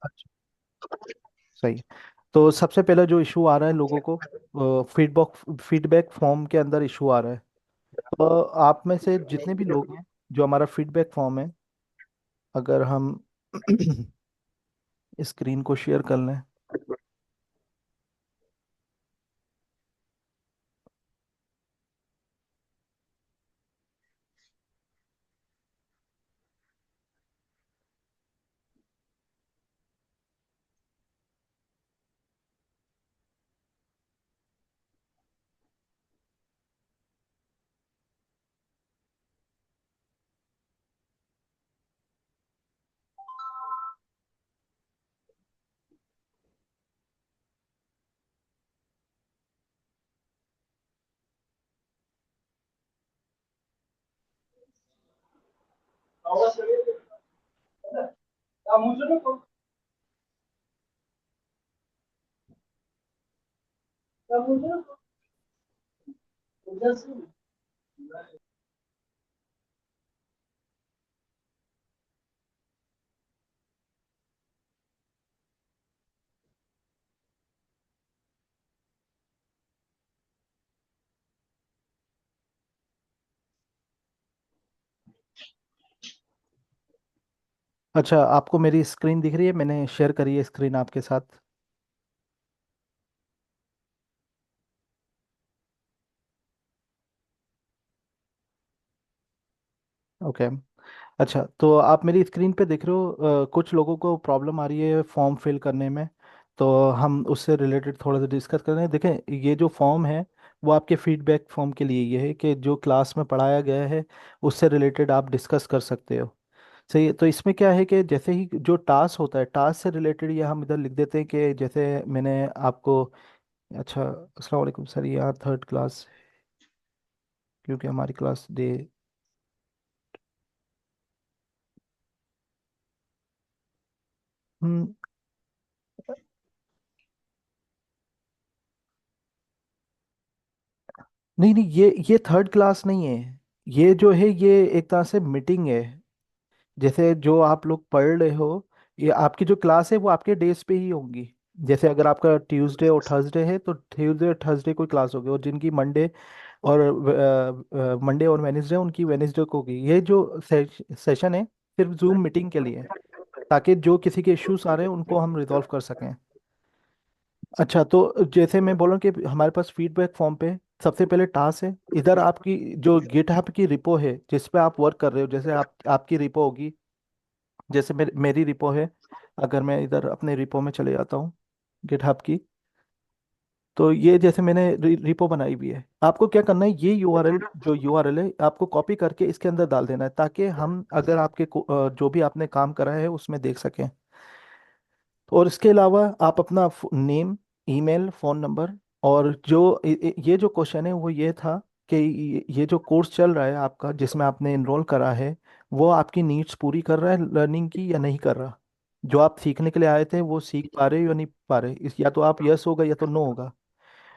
अच्छा, सही। तो सबसे पहला जो इशू आ रहा है लोगों को, फीडबैक फीडबैक फॉर्म के अंदर इशू आ रहा है। तो आप में से जितने भी लोग हैं, जो हमारा फीडबैक फॉर्म है, अगर हम स्क्रीन को शेयर कर लें। अच्छा, आपको मेरी स्क्रीन दिख रही है? मैंने शेयर करी है स्क्रीन आपके साथ। ओके। अच्छा, तो आप मेरी स्क्रीन पे देख रहे हो, कुछ लोगों को प्रॉब्लम आ रही है फॉर्म फिल करने में। तो हम उससे रिलेटेड थोड़ा सा डिस्कस कर रहे हैं। देखें, ये जो फॉर्म है वो आपके फीडबैक फॉर्म के लिए ये है कि जो क्लास में पढ़ाया गया है उससे रिलेटेड आप डिस्कस कर सकते हो। सही है। तो इसमें क्या है कि जैसे ही जो टास्क होता है, टास्क से रिलेटेड ये हम इधर लिख देते हैं कि जैसे मैंने आपको। अच्छा, अस्सलाम वालेकुम सर, ये यहाँ थर्ड क्लास, क्योंकि हमारी क्लास डे। हम्म, नहीं नहीं, ये थर्ड क्लास नहीं है। ये जो है ये एक तरह से मीटिंग है। जैसे जो आप लोग पढ़ रहे हो, ये आपकी जो क्लास है वो आपके डेज पे ही होंगी। जैसे अगर आपका ट्यूसडे और थर्सडे है तो ट्यूसडे और थर्सडे कोई क्लास होगी, और जिनकी मंडे और वेनेसडे उनकी वेनेसडे को होगी। ये जो सेशन है सिर्फ जूम मीटिंग के लिए है, ताकि जो किसी के इश्यूज आ रहे हैं उनको हम रिजॉल्व कर सकें। अच्छा, तो जैसे मैं बोल रहा हूँ कि हमारे पास फीडबैक फॉर्म पे सबसे पहले टास्क है। इधर आपकी जो गिटहब की रिपो है जिस पे आप वर्क कर रहे हो, जैसे आपकी रिपो होगी, जैसे मेरी रिपो है। अगर मैं इधर अपने रिपो में चले जाता हूँ, गिटहब की, तो ये जैसे मैंने रिपो बनाई हुई है। आपको क्या करना है, ये यूआरएल, जो यूआरएल है आपको कॉपी करके इसके अंदर डाल देना है, ताकि हम अगर जो भी आपने काम करा है उसमें देख सकें। और इसके अलावा आप अपना नेम, ईमेल, फ़ोन नंबर, और जो ये जो क्वेश्चन है वो ये था कि ये जो कोर्स चल रहा है आपका जिसमें आपने इनरोल करा है, वो आपकी नीड्स पूरी कर रहा है लर्निंग की या नहीं कर रहा। जो आप सीखने के लिए आए थे वो सीख पा रहे हो या नहीं पा रहे, इस या तो आप यस होगा या तो नो होगा।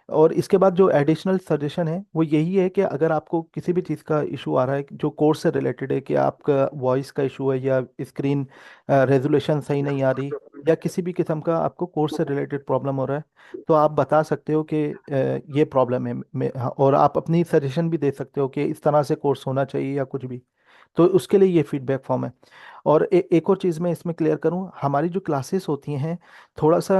और इसके बाद जो एडिशनल सजेशन है वो यही है कि अगर आपको किसी भी चीज़ का इशू आ रहा है जो कोर्स से रिलेटेड है, कि आपका वॉइस का इशू है या स्क्रीन रेजोल्यूशन सही नहीं आ रही, या किसी भी किस्म का आपको कोर्स से रिलेटेड प्रॉब्लम हो रहा है, तो आप बता सकते हो कि ये प्रॉब्लम है। हाँ, और आप अपनी सजेशन भी दे सकते हो कि इस तरह से कोर्स होना चाहिए या कुछ भी। तो उसके लिए ये फीडबैक फॉर्म है। और एक और चीज़ मैं इसमें क्लियर करूं, हमारी जो क्लासेस होती हैं, थोड़ा सा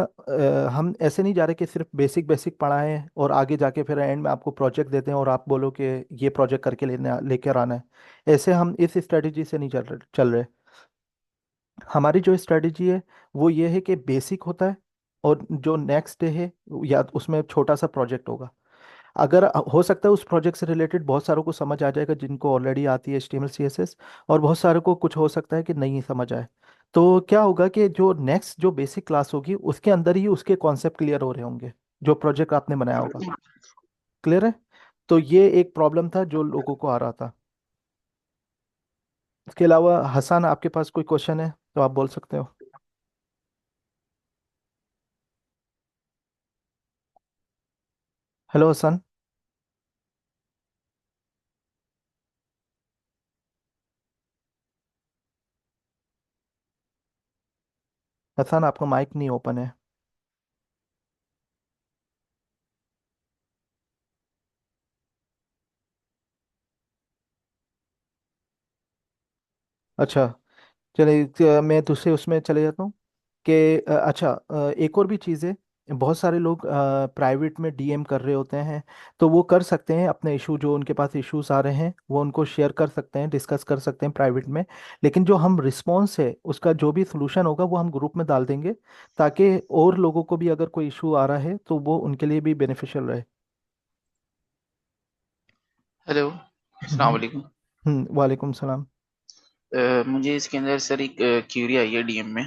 हम ऐसे नहीं जा रहे कि सिर्फ बेसिक बेसिक पढ़ाएं और आगे जाके फिर एंड में आपको प्रोजेक्ट देते हैं और आप बोलो कि ये प्रोजेक्ट करके लेकर आना है। ऐसे हम इस स्ट्रेटजी से नहीं चल रहे। हमारी जो स्ट्रेटजी है वो ये है कि बेसिक होता है, और जो नेक्स्ट डे है या उसमें छोटा सा प्रोजेक्ट होगा। अगर हो सकता है उस प्रोजेक्ट से रिलेटेड बहुत सारों को समझ आ जाएगा जिनको ऑलरेडी आती है HTML CSS, और बहुत सारों को कुछ हो सकता है कि नहीं समझ आए। तो क्या होगा कि जो नेक्स्ट जो बेसिक क्लास होगी उसके अंदर ही उसके कॉन्सेप्ट क्लियर हो रहे होंगे, जो प्रोजेक्ट आपने बनाया होगा। क्लियर है? तो ये एक प्रॉब्लम था जो लोगों को आ रहा था। इसके अलावा हसन, आपके पास कोई क्वेश्चन है तो आप बोल सकते हो। हेलो हसन। हसन, आपका माइक नहीं ओपन है। अच्छा, चलिए, मैं दूसरे उसमें चले जाता हूँ कि अच्छा, एक और भी चीज़ है। बहुत सारे लोग प्राइवेट में डीएम कर रहे होते हैं, तो वो कर सकते हैं अपने इशू, जो उनके पास इश्यूज आ रहे हैं वो उनको शेयर कर सकते हैं, डिस्कस कर सकते हैं प्राइवेट में। लेकिन जो हम रिस्पॉन्स है उसका जो भी सोल्यूशन होगा वो हम ग्रुप में डाल देंगे, ताकि और लोगों को भी अगर कोई इशू आ रहा है तो वो उनके लिए भी बेनिफिशियल रहे। हेलो, अस्सलाम हम्म। वालेकुम। वालेकुम सलाम। मुझे इसके अंदर सर एक क्यूरी आई है डीएम में।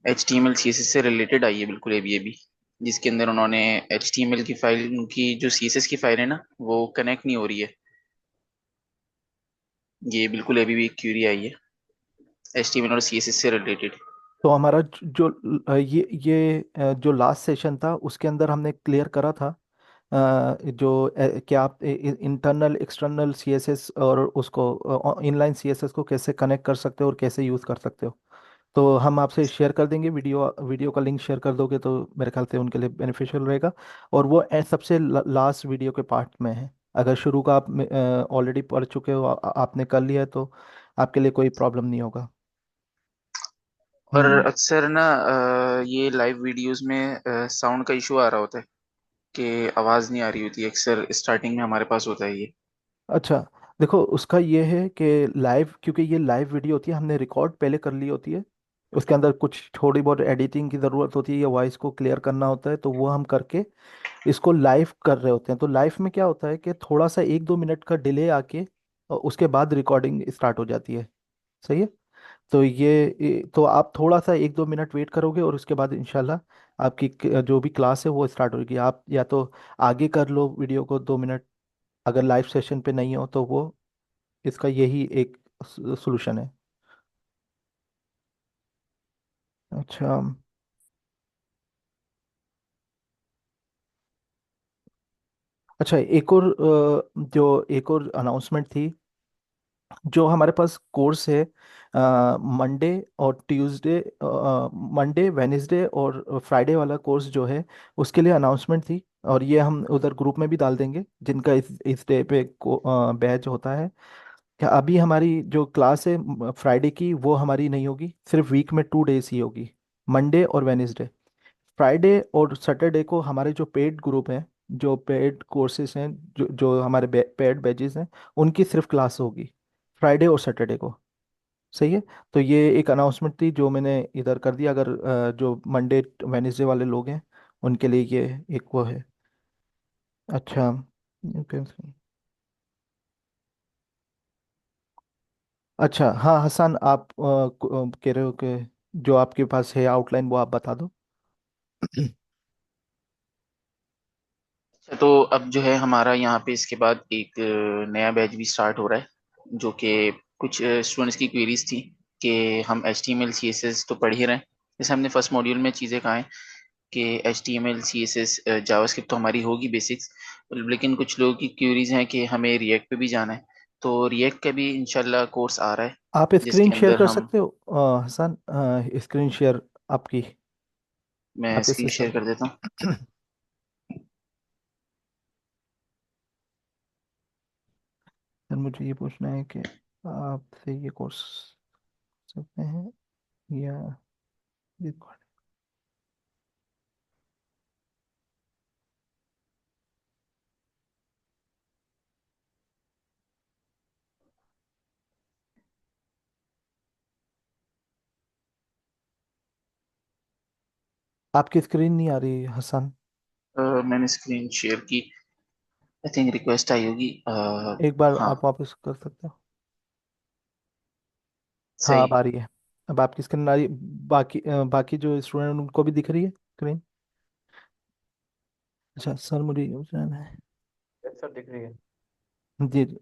H T M L C S S से रिलेटेड आई है, बिल्कुल अभी जिसके अंदर उन्होंने एच टी एम एल की फाइल, उनकी जो सी एस एस की फाइल है ना, वो कनेक्ट नहीं हो रही है। ये बिल्कुल अभी भी एक क्यूरी आई है एच टी एम एल और सी एस एस से रिलेटेड। तो हमारा जो लास्ट सेशन था उसके अंदर हमने क्लियर करा था, क्या आप इंटरनल एक्सटर्नल सीएसएस और उसको इनलाइन सीएसएस को कैसे कनेक्ट कर सकते हो और कैसे यूज़ कर सकते हो। तो हम आपसे शेयर कर देंगे, वीडियो वीडियो का लिंक शेयर कर दोगे तो मेरे ख्याल से उनके लिए बेनिफिशियल रहेगा। और वो सबसे लास्ट वीडियो के पार्ट में है। अगर शुरू का आप ऑलरेडी पढ़ चुके हो, आपने कर लिया है, तो आपके लिए कोई प्रॉब्लम नहीं होगा। और हम्म। अक्सर ना ये लाइव वीडियोस में साउंड का इशू आ रहा होता है कि आवाज़ नहीं आ रही होती है। अक्सर स्टार्टिंग में हमारे पास होता है ये। अच्छा, देखो उसका ये है कि लाइव, क्योंकि ये लाइव वीडियो होती है, हमने रिकॉर्ड पहले कर ली होती है। उसके अंदर कुछ थोड़ी बहुत एडिटिंग की ज़रूरत होती है या वॉइस को क्लियर करना होता है, तो वो हम करके इसको लाइव कर रहे होते हैं। तो लाइव में क्या होता है कि थोड़ा सा 1-2 मिनट का डिले आके और उसके बाद रिकॉर्डिंग स्टार्ट हो जाती है। सही है। तो तो आप थोड़ा सा 1-2 मिनट वेट करोगे और उसके बाद इंशाल्लाह आपकी जो भी क्लास है वो स्टार्ट होगी। आप या तो आगे कर लो वीडियो को 2 मिनट, अगर लाइव सेशन पे नहीं हो तो वो, इसका यही एक सोल्यूशन है। अच्छा। अच्छा, एक और जो एक और अनाउंसमेंट थी, जो हमारे पास कोर्स है मंडे और ट्यूसडे, मंडे वेनेसडे और फ्राइडे वाला कोर्स जो है, उसके लिए अनाउंसमेंट थी। और ये हम उधर ग्रुप में भी डाल देंगे, जिनका इस डे पे बैच होता है। क्या अभी हमारी जो क्लास है फ्राइडे की, वो हमारी नहीं होगी, सिर्फ वीक में 2 डेज ही होगी, मंडे और वेनेसडे। फ्राइडे और सैटरडे को हमारे जो पेड ग्रुप हैं, जो पेड कोर्सेज हैं, जो जो हमारे पेड बैचेस हैं, उनकी सिर्फ क्लास होगी फ्राइडे और सैटरडे को। सही है। तो ये एक अनाउंसमेंट थी जो मैंने इधर कर दिया। अगर जो मंडे वेनेसडे वाले लोग हैं उनके लिए ये एक वो है। अच्छा। okay। अच्छा, हाँ हसन, आप कह रहे हो कि जो आपके पास है आउटलाइन वो आप बता दो। अच्छा, तो अब जो है हमारा यहाँ पे इसके बाद एक नया बैच भी स्टार्ट हो रहा है, जो कि कुछ स्टूडेंट्स की क्वेरीज थी कि हम H T M L C S S तो पढ़ ही रहे हैं। जैसे हमने फर्स्ट मॉड्यूल में चीज़ें कहा है कि H T M L C S S JavaScript तो हमारी होगी बेसिक्स, लेकिन कुछ लोगों की क्वेरीज हैं कि हमें रिएक्ट पे भी जाना है। तो रिएक्ट का भी इंशाल्लाह कोर्स आ रहा है, आप स्क्रीन जिसके शेयर अंदर कर हम, सकते हो हसन, स्क्रीन शेयर आपकी, मैं आपके स्क्रीन शेयर सिस्टम। कर देता हूँ। सर, मुझे ये पूछना है कि आपसे ये कोर्स सकते हैं या रिकॉर्ड। आपकी स्क्रीन नहीं आ रही हसन। मैंने स्क्रीन शेयर की, आई थिंक रिक्वेस्ट आई होगी। एक बार हाँ, आप वापस कर सकते हो। हाँ, अब सही। आ रही है। अब आपकी स्क्रीन आ रही है। बाकी जो स्टूडेंट उनको भी दिख रही है स्क्रीन। अच्छा सर, मुझे ये पूछना है। सर दिख रही है। जी जी।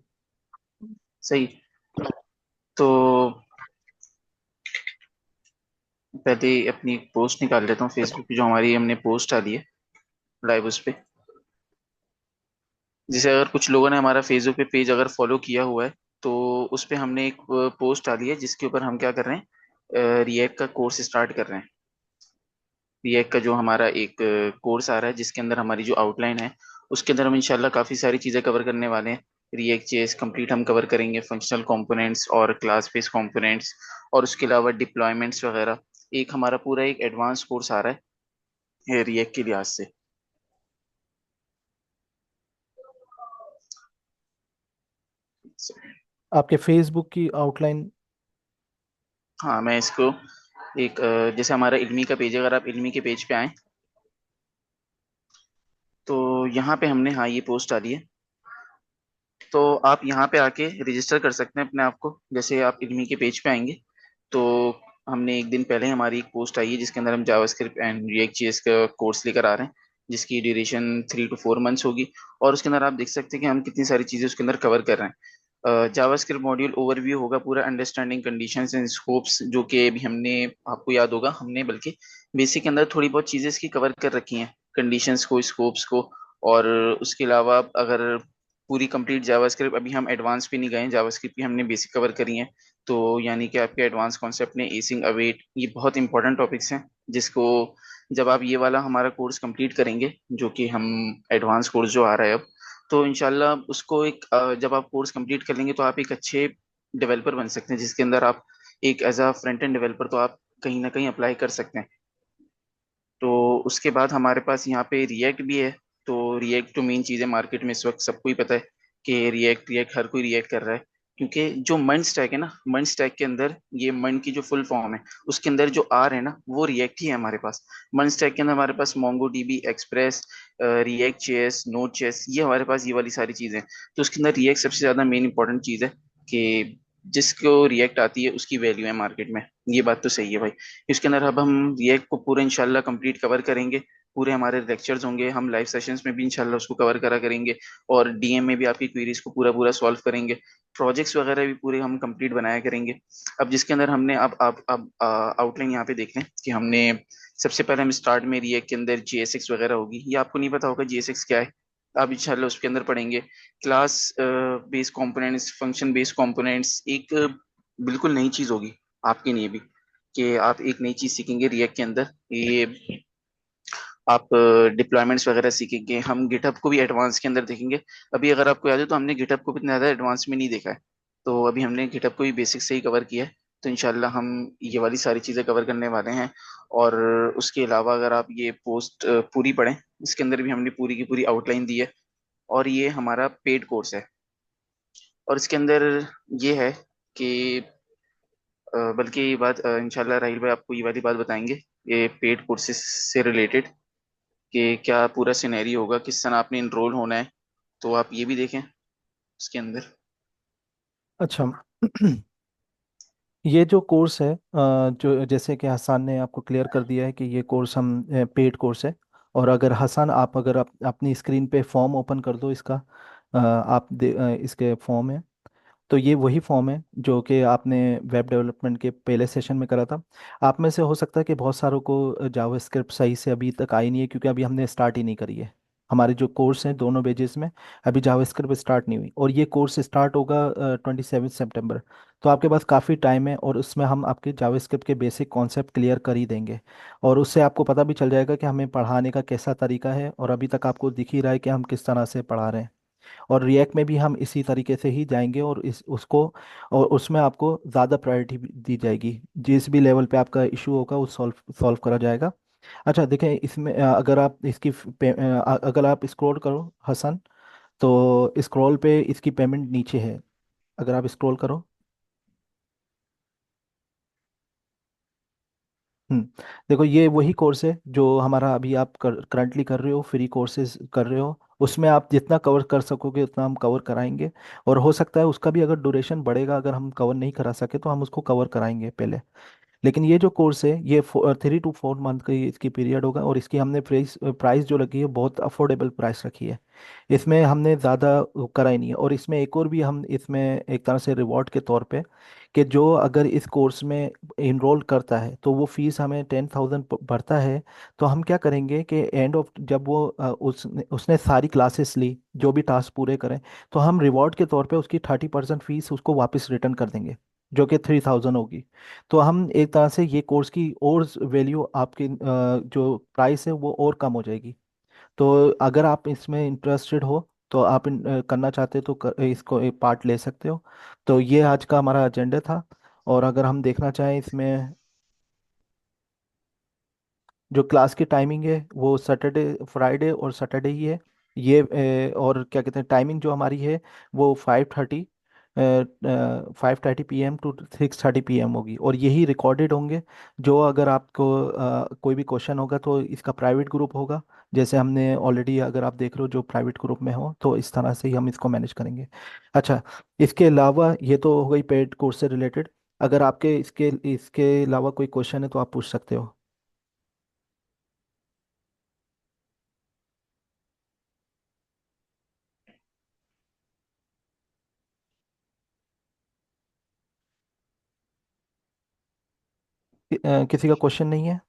सही। तो पहले अपनी पोस्ट निकाल लेता हूँ फेसबुक पे, जो हमारी हमने पोस्ट डाली है लाइव उस पे। जैसे अगर कुछ लोगों ने हमारा फेसबुक पे पेज अगर फॉलो किया हुआ है, तो उस पे हमने एक पोस्ट डाली है जिसके ऊपर हम क्या कर रहे हैं रिएक्ट का कोर्स स्टार्ट कर रहे हैं। रिएक्ट का जो हमारा एक कोर्स आ रहा है, जिसके अंदर हमारी जो आउटलाइन है, उसके अंदर हम इंशाल्लाह काफ़ी सारी चीज़ें कवर करने वाले हैं। रिएक्ट जेएस कंप्लीट हम कवर करेंगे, फंक्शनल कंपोनेंट्स और क्लास बेस्ड कंपोनेंट्स, और उसके अलावा डिप्लॉयमेंट्स वगैरह। एक हमारा पूरा एक एडवांस कोर्स आ रहा है रिएक्ट के लिहाज से। आपके फेसबुक की आउटलाइन। हाँ, मैं इसको एक जैसे हमारा इल्मी का पेज है, अगर आप इल्मी के पेज पे आए तो यहाँ पे हमने, हाँ, ये पोस्ट डाली है। तो आप यहाँ पे आके रजिस्टर कर सकते हैं अपने आप को। जैसे आप इल्मी के पेज पे आएंगे तो हमने एक दिन पहले हमारी एक पोस्ट आई है, जिसके अंदर हम जावास्क्रिप्ट एंड रिएक्ट जेएस का कोर्स लेकर आ रहे हैं, जिसकी ड्यूरेशन 3 to 4 मंथ्स होगी। और उसके अंदर आप देख सकते हैं कि हम कितनी सारी चीज़ें उसके अंदर कवर कर रहे हैं। जावास्क्रिप्ट मॉड्यूल ओवरव्यू होगा, पूरा अंडरस्टैंडिंग कंडीशंस एंड स्कोप्स, जो कि अभी हमने, आपको याद होगा, हमने बल्कि बेसिक के अंदर थोड़ी बहुत चीज़ें इसकी कवर कर रखी हैं, कंडीशंस को, स्कोप्स को। और उसके अलावा अगर पूरी कंप्लीट जावास्क्रिप्ट, अभी हम एडवांस पे नहीं गए हैं, जावास्क्रिप्ट की हमने बेसिक कवर करी है। तो यानी कि आपके एडवांस कॉन्सेप्ट ने, एसिंग, अवेट, ये बहुत इंपॉर्टेंट टॉपिक्स हैं, जिसको जब आप ये वाला हमारा कोर्स कंप्लीट करेंगे, जो कि हम एडवांस कोर्स जो आ रहा है अब, तो इंशाल्लाह उसको एक जब आप कोर्स कंप्लीट कर लेंगे तो आप एक अच्छे डेवलपर बन सकते हैं, जिसके अंदर आप एक as a front end developer तो आप कहीं ना कहीं अप्लाई कर सकते हैं। तो उसके बाद हमारे पास यहाँ पे रिएक्ट भी है। तो रिएक्ट तो मेन चीज़ है मार्केट में, इस वक्त सबको ही पता है कि रिएक्ट रिएक्ट हर कोई रिएक्ट कर रहा है। क्योंकि जो मर्न स्टैक है ना, मर्न स्टैक के अंदर, ये मर्न की जो फुल फॉर्म है, उसके अंदर जो आर है ना, वो रिएक्ट ही है हमारे पास। मर्न स्टैक के अंदर हमारे पास MongoDB, Express, React JS, Node JS, ये हमारे पास ये वाली सारी चीज़ें हैं। तो उसके अंदर रिएक्ट सबसे ज़्यादा मेन इंपॉर्टेंट चीज़ है कि जिसको रिएक्ट आती है उसकी वैल्यू है मार्केट में। ये बात तो सही है भाई। इसके अंदर अब हम रिएक्ट को पूरा इंशाल्लाह कंप्लीट कवर करेंगे। पूरे हमारे लेक्चर्स होंगे, हम लाइव सेशंस में भी इंशाल्लाह उसको कवर करा करेंगे। और डीएम में भी आपकी क्वेरीज को पूरा पूरा सॉल्व करेंगे। प्रोजेक्ट्स वगैरह भी पूरे हम कंप्लीट बनाया करेंगे। अब जिसके अंदर हमने, अब आउटलाइन यहाँ पे देख लें कि हमने सबसे पहले हम स्टार्ट में रिएक्ट के अंदर JSX वगैरह होगी। ये आपको नहीं पता होगा JSX क्या है, आप इंशाल्लाह उसके अंदर पढ़ेंगे। Class based components, function based components, एक बिल्कुल नई चीज़ होगी आपके लिए भी, कि आप एक नई चीज़ सीखेंगे रिएक्ट के अंदर। ये आप डिप्लॉयमेंट्स वगैरह सीखेंगे। हम गिटहब को भी एडवांस के अंदर देखेंगे। अभी अगर आपको याद है तो हमने गिटहब को भी इतना ज़्यादा एडवांस में नहीं देखा है। तो अभी हमने गिटहब को भी बेसिक से ही कवर किया है। तो इंशाल्लाह हम ये वाली सारी चीज़ें कवर करने वाले हैं। और उसके अलावा अगर आप ये पोस्ट पूरी पढ़ें, इसके अंदर भी हमने पूरी की पूरी आउटलाइन दी है। और ये हमारा पेड कोर्स है। और इसके अंदर ये है कि बल्कि ये बात इंशाल्लाह राहिल भाई आपको ये वाली बात बताएंगे, ये पेड कोर्सेज से रिलेटेड, कि क्या पूरा सिनेरियो होगा, किस तरह आपने इनरोल होना है। तो आप ये भी देखें इसके अंदर। अच्छा। ये जो कोर्स है, जो जैसे कि हसन ने आपको क्लियर कर दिया है कि ये कोर्स हम पेड कोर्स है। और अगर हसन, आप अगर अपनी स्क्रीन पे फॉर्म ओपन कर दो इसका, इसके फॉर्म है। तो ये वही फॉर्म है जो कि आपने वेब डेवलपमेंट के पहले सेशन में करा था। आप में से हो सकता है कि बहुत सारों को जावास्क्रिप्ट सही से अभी तक आई नहीं है, क्योंकि अभी हमने स्टार्ट ही नहीं करी है। हमारे जो कोर्स हैं दोनों बेजेस में अभी जावास्क्रिप्ट स्टार्ट नहीं हुई, और ये कोर्स स्टार्ट होगा 27 सितंबर। तो आपके पास काफ़ी टाइम है, और उसमें हम आपके जावास्क्रिप्ट के बेसिक कॉन्सेप्ट क्लियर कर ही देंगे। और उससे आपको पता भी चल जाएगा कि हमें पढ़ाने का कैसा तरीका है, और अभी तक आपको दिख ही रहा है कि हम किस तरह से पढ़ा रहे हैं। और रिएक्ट में भी हम इसी तरीके से ही जाएंगे, और इस उसको, और उसमें आपको ज़्यादा प्रायोरिटी दी जाएगी। जिस भी लेवल पे आपका इशू होगा वो सॉल्व सॉल्व करा जाएगा। अच्छा देखें, इसमें अगर आप अगर आप स्क्रॉल करो हसन, तो स्क्रॉल पे इसकी पेमेंट नीचे है। अगर आप स्क्रॉल करो। हम्म। देखो, ये वही कोर्स है जो हमारा अभी आप करंटली कर रहे हो, फ्री कोर्सेज कर रहे हो। उसमें आप जितना कवर कर सकोगे उतना हम कवर कराएंगे। और हो सकता है उसका भी अगर ड्यूरेशन बढ़ेगा, अगर हम कवर नहीं करा सके तो हम उसको कवर कराएंगे पहले। लेकिन ये जो कोर्स है ये 3 to 4 मंथ का इसकी पीरियड होगा, और इसकी हमने प्राइस प्राइस जो रखी है बहुत अफोर्डेबल प्राइस रखी है। इसमें हमने ज़्यादा करा ही नहीं है। और इसमें एक और भी हम इसमें एक तरह से रिवॉर्ड के तौर पे, कि जो अगर इस कोर्स में इनरोल करता है तो वो फीस हमें 10,000 भरता है। तो हम क्या करेंगे कि एंड ऑफ, जब वो उसने सारी क्लासेस ली, जो भी टास्क पूरे करें, तो हम रिवॉर्ड के तौर पे उसकी 30% फीस उसको वापस रिटर्न कर देंगे। जो कि 3000 होगी। तो हम एक तरह से ये कोर्स की और वैल्यू आपकी जो प्राइस है वो और कम हो जाएगी। तो अगर आप इसमें इंटरेस्टेड हो, तो आप करना चाहते हो तो इसको एक पार्ट ले सकते हो। तो ये आज का हमारा एजेंडा था। और अगर हम देखना चाहें इसमें, जो क्लास की टाइमिंग है वो सैटरडे, फ्राइडे और सैटरडे ही है। ये और क्या कहते हैं, टाइमिंग जो हमारी है वो 5:30 PM टू 6:30 PM होगी, और यही रिकॉर्डेड होंगे। जो अगर आपको कोई भी क्वेश्चन होगा तो इसका प्राइवेट ग्रुप होगा, जैसे हमने ऑलरेडी, अगर आप देख रहे हो जो प्राइवेट ग्रुप में हो, तो इस तरह से ही हम इसको मैनेज करेंगे। अच्छा, इसके अलावा ये तो हो गई पेड कोर्स से रिलेटेड। अगर आपके इसके इसके अलावा कोई क्वेश्चन है तो आप पूछ सकते हो। किसी का क्वेश्चन नहीं है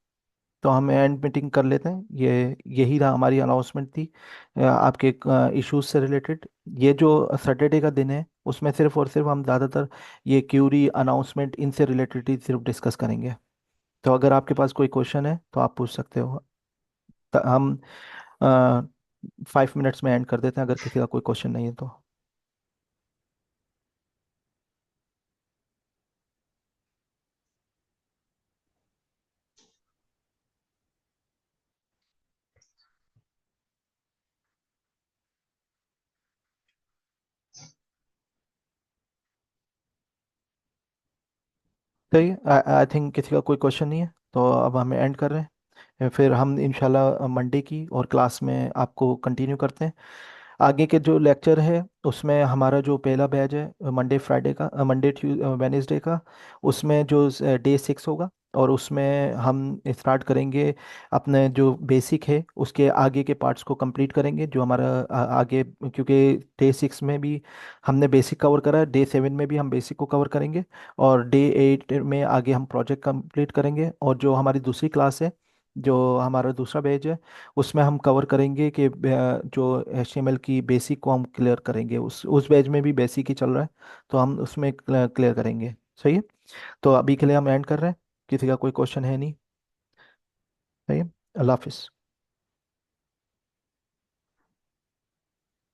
तो हम एंड मीटिंग कर लेते हैं। यही रहा हमारी अनाउंसमेंट थी आपके इश्यूज से रिलेटेड। ये जो सैटरडे का दिन है उसमें सिर्फ और सिर्फ हम ज़्यादातर ये क्यूरी अनाउंसमेंट इनसे रिलेटेड ही सिर्फ डिस्कस करेंगे। तो अगर आपके पास कोई क्वेश्चन है तो आप पूछ सकते हो। हम 5 मिनट्स में एंड कर देते हैं अगर किसी का कोई क्वेश्चन नहीं है तो। सही, आई थिंक किसी का कोई क्वेश्चन नहीं है, तो अब हम एंड कर रहे हैं। फिर हम इंशाल्लाह मंडे की और क्लास में आपको कंटिन्यू करते हैं। आगे के जो लेक्चर है उसमें हमारा जो पहला बैच है मंडे फ्राइडे का, मंडे वेनेसडे का, उसमें जो डे 6 होगा, और उसमें हम स्टार्ट करेंगे अपने जो बेसिक है उसके आगे के पार्ट्स को कंप्लीट करेंगे, जो हमारा आगे, क्योंकि डे 6 में भी हमने बेसिक कवर करा है, डे 7 में भी हम बेसिक को कवर करेंगे, और डे 8 में आगे हम प्रोजेक्ट कंप्लीट करेंगे। और जो हमारी दूसरी क्लास है, जो हमारा दूसरा बैच है, उसमें हम कवर करेंगे कि जो HTML की बेसिक को हम क्लियर करेंगे। उस बैच में भी बेसिक ही चल रहा है, तो हम उसमें क्लियर करेंगे। सही है। तो अभी के लिए हम एंड कर रहे हैं, किसी का कोई क्वेश्चन है नहीं। सही है। अल्लाह हाफिज़।